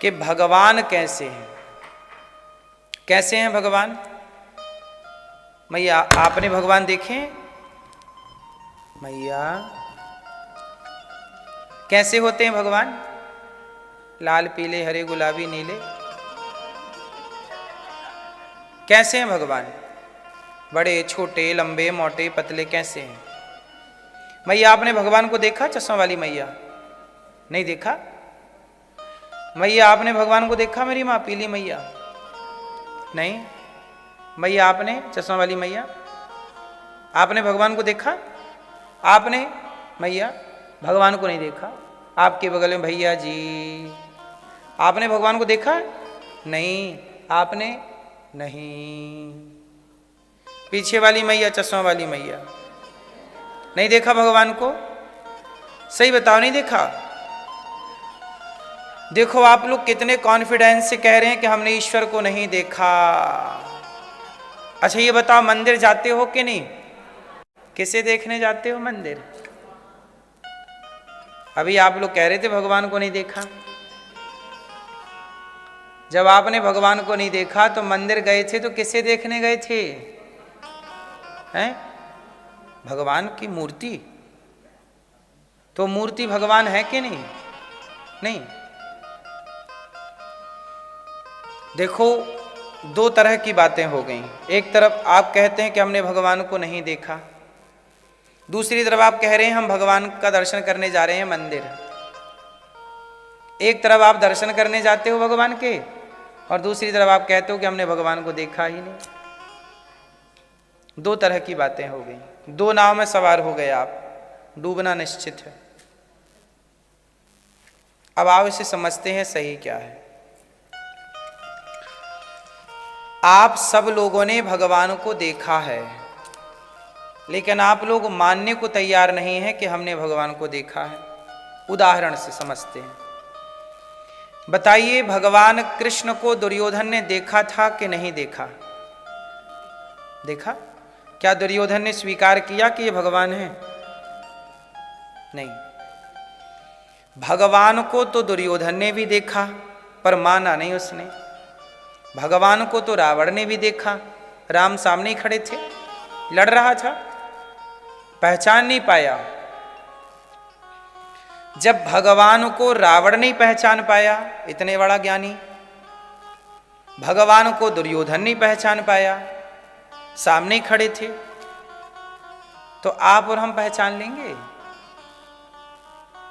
कि भगवान कैसे हैं। कैसे हैं भगवान? मैया आपने भगवान देखे? मैया कैसे होते हैं भगवान? लाल पीले हरे गुलाबी नीले, कैसे हैं भगवान? बड़े छोटे लंबे मोटे पतले, कैसे हैं? मैया आपने भगवान को देखा? चश्मा वाली मैया, नहीं देखा? मैया आपने भगवान को देखा? मेरी माँ पीली मैया, नहीं? मैया आपने, चश्मा वाली मैया, आपने भगवान को देखा? आपने मैया भगवान को नहीं देखा? आपके बगल में भैया जी, आपने भगवान को देखा? नहीं। आपने नहीं। पीछे वाली मैया, चश्मा वाली मैया, नहीं देखा भगवान को? सही बताओ, नहीं देखा? देखो आप लोग कितने कॉन्फिडेंस से कह रहे हैं कि हमने ईश्वर को नहीं देखा। अच्छा ये बताओ, मंदिर जाते हो कि नहीं? किसे देखने जाते हो मंदिर? अभी आप लोग कह रहे थे भगवान को नहीं देखा। जब आपने भगवान को नहीं देखा तो मंदिर गए थे तो किसे देखने गए थे? हैं? भगवान की मूर्ति। तो मूर्ति भगवान है कि नहीं? नहीं। देखो दो तरह की बातें हो गई। एक तरफ आप कहते हैं कि हमने भगवान को नहीं देखा, दूसरी तरफ आप कह रहे हैं हम भगवान का दर्शन करने जा रहे हैं मंदिर। एक तरफ आप दर्शन करने जाते हो भगवान के, और दूसरी तरफ आप कहते हो कि हमने भगवान को देखा ही नहीं। दो तरह की बातें हो गई, दो नाव में सवार हो गए आप, डूबना निश्चित है। अब आप इसे समझते हैं सही क्या है। आप सब लोगों ने भगवान को देखा है, लेकिन आप लोग मानने को तैयार नहीं हैं कि हमने भगवान को देखा है। उदाहरण से समझते हैं। बताइए, भगवान कृष्ण को दुर्योधन ने देखा था कि नहीं देखा? देखा? क्या दुर्योधन ने स्वीकार किया कि ये भगवान है? नहीं। भगवान को तो दुर्योधन ने भी देखा पर माना नहीं उसने। भगवान को तो रावण ने भी देखा, राम सामने ही खड़े थे, लड़ रहा था, पहचान नहीं पाया। जब भगवान को रावण नहीं पहचान पाया, इतने बड़ा ज्ञानी, भगवान को दुर्योधन नहीं पहचान पाया, सामने ही खड़े थे, तो आप और हम पहचान लेंगे?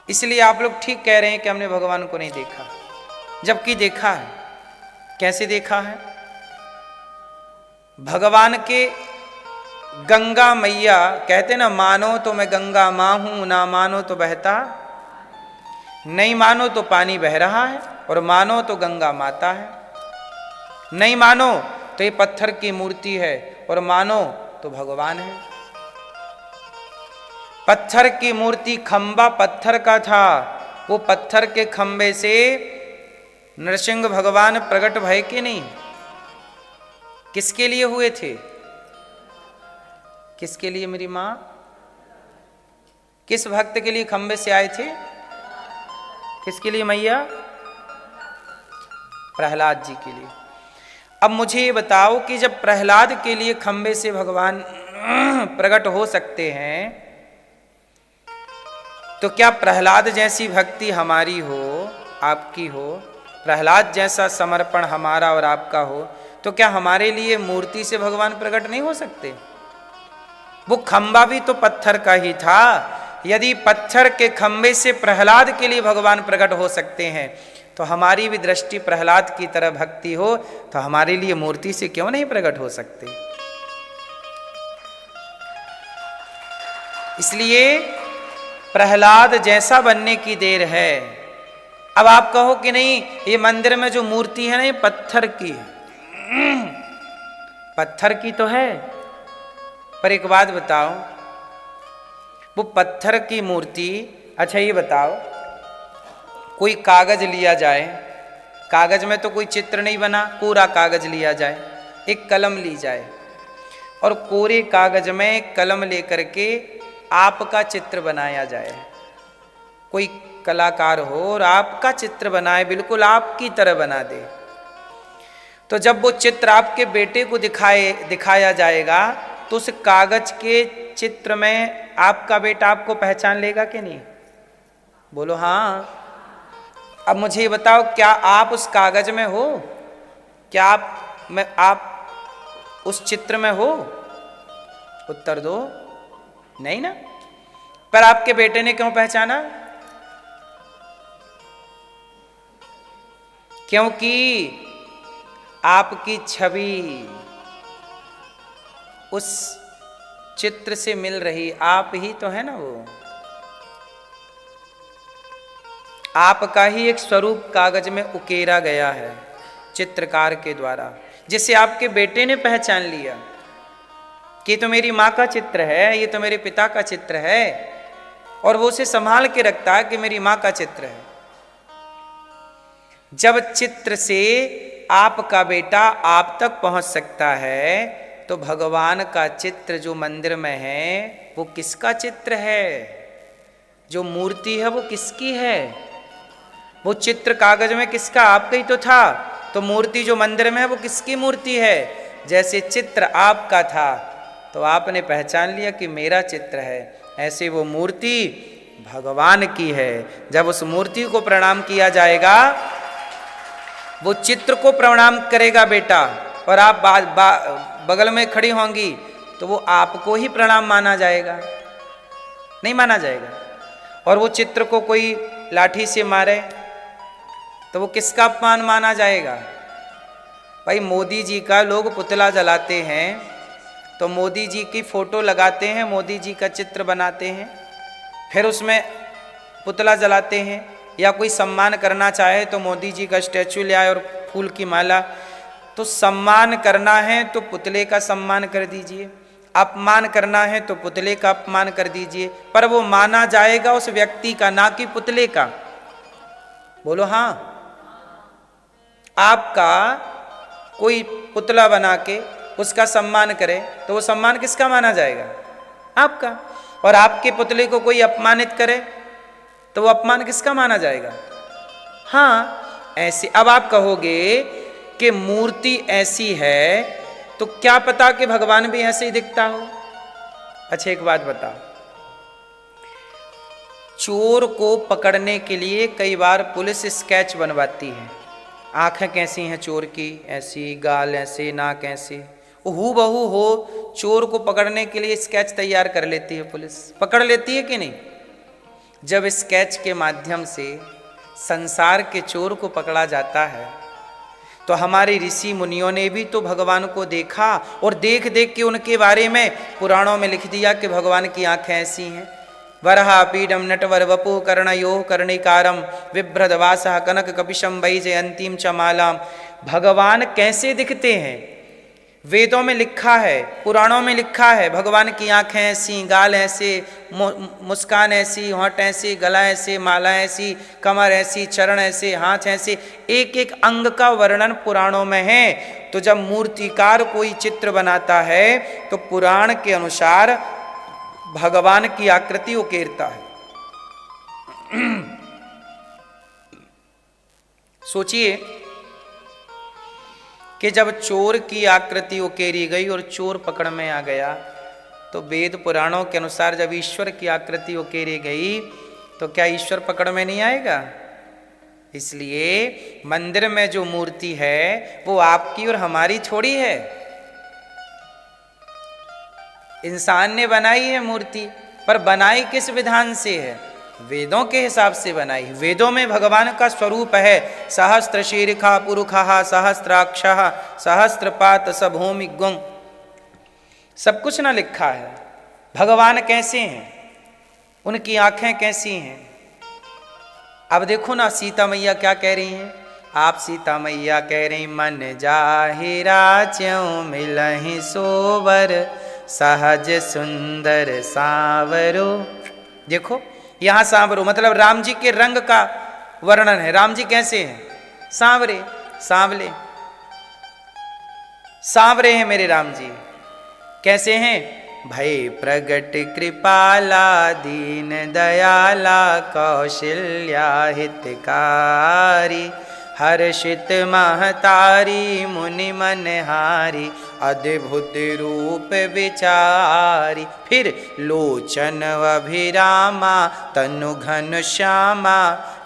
इसलिए आप लोग ठीक कह रहे हैं कि हमने भगवान को नहीं देखा, जबकि देखा है। कैसे देखा है? भगवान के गंगा मैया कहते ना, मानो तो मैं गंगा मां हूं, ना मानो तो बहता, नहीं मानो तो पानी बह रहा है, और मानो तो गंगा माता है। नहीं मानो तो ये पत्थर की मूर्ति है, और मानो तो भगवान है। पत्थर की मूर्ति, खंबा पत्थर का था, वो पत्थर के खंबे से नरसिंह भगवान प्रकट भय कि नहीं? किसके लिए हुए थे? किसके लिए मेरी मां? किस भक्त के लिए खंबे से आए थे? किसके लिए मैया? प्रहलाद जी के लिए। अब मुझे ये बताओ कि जब प्रहलाद के लिए खंबे से भगवान प्रकट हो सकते हैं, तो क्या प्रहलाद जैसी भक्ति हमारी हो, आपकी हो, प्रहलाद जैसा समर्पण हमारा और आपका हो, तो क्या हमारे लिए मूर्ति से भगवान प्रकट नहीं हो सकते? वो खंबा भी तो पत्थर का ही था। यदि पत्थर के खंबे से प्रहलाद के लिए भगवान प्रकट हो सकते हैं, तो हमारी भी दृष्टि प्रहलाद की तरह भक्ति हो, तो हमारे लिए मूर्ति से क्यों नहीं प्रकट हो सकते? इसलिए प्रहलाद जैसा बनने की देर है। अब आप कहो कि नहीं, ये मंदिर में जो मूर्ति है ना, ये पत्थर की है। पत्थर की तो है, पर एक बात बताओ, वो पत्थर की मूर्ति, अच्छा ये बताओ, कोई कागज लिया जाए, कागज में तो कोई चित्र नहीं बना, पूरा कागज लिया जाए, एक कलम ली जाए, और कोरे कागज में कलम लेकर के आपका चित्र बनाया जाए, कोई कलाकार हो और आपका चित्र बनाए, बिल्कुल आपकी तरह बना दे, तो जब वो चित्र आपके बेटे को दिखाया जाएगा तो उस कागज के चित्र में आपका बेटा आपको पहचान लेगा कि नहीं? बोलो हाँ। अब मुझे ये बताओ, क्या आप उस कागज में हो? क्या आप उस चित्र में हो? उत्तर दो। नहीं ना। पर आपके बेटे ने क्यों पहचाना? क्योंकि आपकी छवि उस चित्र से मिल रही, आप ही तो है ना वो। आपका ही एक स्वरूप कागज में उकेरा गया है चित्रकार के द्वारा, जिसे आपके बेटे ने पहचान लिया कि ये तो मेरी माँ का चित्र है, ये तो मेरे पिता का चित्र है, और वो उसे संभाल के रखता है कि मेरी माँ का चित्र है। जब चित्र से आपका बेटा आप तक पहुंच सकता है, तो भगवान का चित्र जो मंदिर में है वो किसका चित्र है? जो मूर्ति है वो किसकी है? वो चित्र कागज में किसका? आपका ही तो था। तो मूर्ति जो मंदिर में है वो किसकी मूर्ति है? जैसे चित्र आपका था तो आपने पहचान लिया कि मेरा चित्र है, ऐसे वो मूर्ति भगवान की है। जब उस मूर्ति को प्रणाम किया जाएगा, वो चित्र को प्रणाम करेगा बेटा, और आप बगल में खड़ी होंगी तो वो आपको ही प्रणाम माना जाएगा, नहीं माना जाएगा। और वो चित्र को कोई लाठी से मारे तो वो किसका अपमान माना जाएगा? भाई मोदी जी का लोग पुतला जलाते हैं तो मोदी जी की फोटो लगाते हैं, मोदी जी का चित्र बनाते हैं, फिर उसमें पुतला जलाते हैं। या कोई सम्मान करना चाहे तो मोदी जी का स्टैचू ले आए और फूल की माला। तो सम्मान करना है तो पुतले का सम्मान कर दीजिए, अपमान करना है तो पुतले का अपमान कर दीजिए, पर वो माना जाएगा उस व्यक्ति का, ना कि पुतले का। बोलो हाँ। आपका कोई पुतला बना के उसका सम्मान करे तो वो सम्मान किसका माना जाएगा? आपका। और आपके पुतले को कोई अपमानित करे तो वो अपमान किसका माना जाएगा? हाँ, ऐसे। अब आप कहोगे कि मूर्ति ऐसी है तो क्या पता कि भगवान भी ऐसे ही दिखता हो। अच्छा एक बात बताओ, चोर को पकड़ने के लिए कई बार पुलिस स्केच बनवाती है। आंखें कैसी हैं चोर की? ऐसी, गाल ऐसे, नाक ऐसे, हूबहू हो। चोर को पकड़ने के लिए स्केच तैयार कर लेती है पुलिस, पकड़ लेती है कि नहीं? जब स्केच के माध्यम से संसार के चोर को पकड़ा जाता है तो हमारे ऋषि मुनियों ने भी तो भगवान को देखा, और देख देख के उनके बारे में पुराणों में लिख दिया कि भगवान की आंखें ऐसी हैं। वरहा पीडम नटवर वपु कर्णयो कर्णिकारम विभ्रदवासः कनक कपिशम वैजयंतीम च मालाम। भगवान कैसे दिखते हैं? वेदों में लिखा है, पुराणों में लिखा है, भगवान की आंखें ऐसी, गाल ऐसे, मुस्कान ऐसी, होंठ ऐसी, गला ऐसे, माला ऐसी, कमर ऐसी, चरण ऐसे, हाथ ऐसे, एक एक अंग का वर्णन पुराणों में है। तो जब मूर्तिकार कोई चित्र बनाता है तो पुराण के अनुसार भगवान की आकृति उकेरता है। सोचिए कि जब चोर की आकृति उकेरी गई और चोर पकड़ में आ गया, तो वेद पुराणों के अनुसार जब ईश्वर की आकृति उकेरी गई तो क्या ईश्वर पकड़ में नहीं आएगा? इसलिए मंदिर में जो मूर्ति है वो आपकी और हमारी थोड़ी है। इंसान ने बनाई है मूर्ति, पर बनाई किस विधान से है? वेदों के हिसाब से बनाई। वेदों में भगवान का स्वरूप है सहस्त्र शीर्षा पुरुषः सहस्त्राक्षः सहस्त्रपात सभूमि गुं, सब कुछ ना लिखा है। भगवान कैसे हैं, उनकी आंखें कैसी हैं। अब देखो ना सीता मैया क्या कह रही हैं। आप सीता मैया कह रही मन जाहिरा च्यों मिलहि सोवर सहज सुंदर सांवरो। देखो यहां सांवरो मतलब राम जी के रंग का वर्णन है। राम जी कैसे हैं? सांवरे, सांवले, सांवरे हैं मेरे राम जी। कैसे हैं? भय प्रगट कृपाला दीन दयाला कौशल्या हितकारी हर्षित महतारी मुनि मनहारी अद्भुत रूप विचारी। फिर लोचन अभिरामा तनु घन श्यामा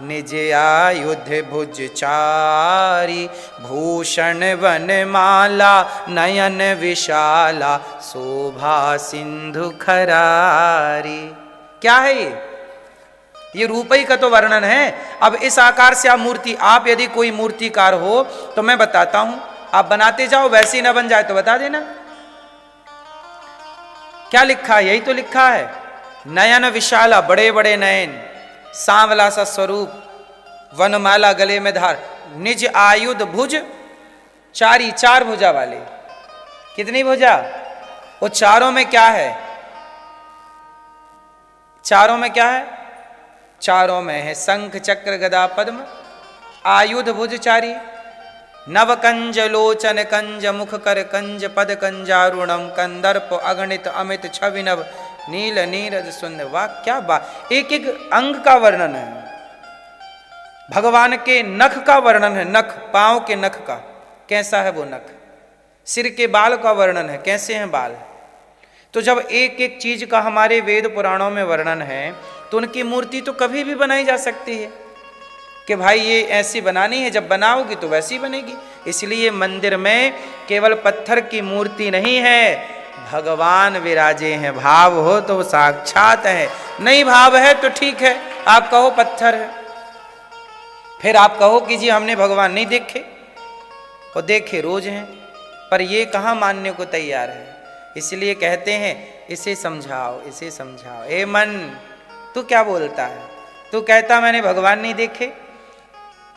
निज आयुध भुज चारी भूषण वनमाला नयन विशाला शोभा सिंधु खरारी। क्या है ये रूप ही का तो वर्णन है। अब इस आकार से आप मूर्ति, आप यदि कोई मूर्तिकार हो तो मैं बताता हूं, आप बनाते जाओ, वैसे ही ना बन जाए तो बता देना। क्या लिखा है? यही तो लिखा है, नयन विशाला, बड़े बड़े नयन, सांवला सा स्वरूप, वनमाला गले में धार, निज आयुध भुज चारी, चार भुजा वाले। कितनी भुजा? वो चारों में क्या है? चारों में क्या है? चारों में है शंख चक्र गदा पद्म, आयुध भुजचारी, नव कंज लोचन कंज मुख कर कंज पद कंजारुणम कंदर्प अगणित अमित छविनव नील नीरज सुंदर। वाह क्या बात! एक एक अंग का वर्णन है, भगवान के नख का वर्णन है, नख, पांव के नख का, कैसा है वो नख, सिर के बाल का वर्णन है, कैसे हैं बाल। तो जब एक एक चीज का हमारे वेद पुराणों में वर्णन है तो उनकी मूर्ति तो कभी भी बनाई जा सकती है कि भाई ये ऐसी बनानी है, जब बनाओगी तो वैसी बनेगी। इसलिए मंदिर में केवल पत्थर की मूर्ति नहीं है, भगवान विराजे हैं। भाव हो तो साक्षात है, नहीं भाव है तो ठीक है, आप कहो पत्थर है, फिर आप कहो कि जी हमने भगवान नहीं देखे, और देखे रोज हैं, पर ये कहाँ मानने को तैयार है। इसलिए कहते हैं इसे समझाओ, इसे समझाओ। ए मन, तू क्या बोलता है? तू कहता मैंने भगवान नहीं देखे,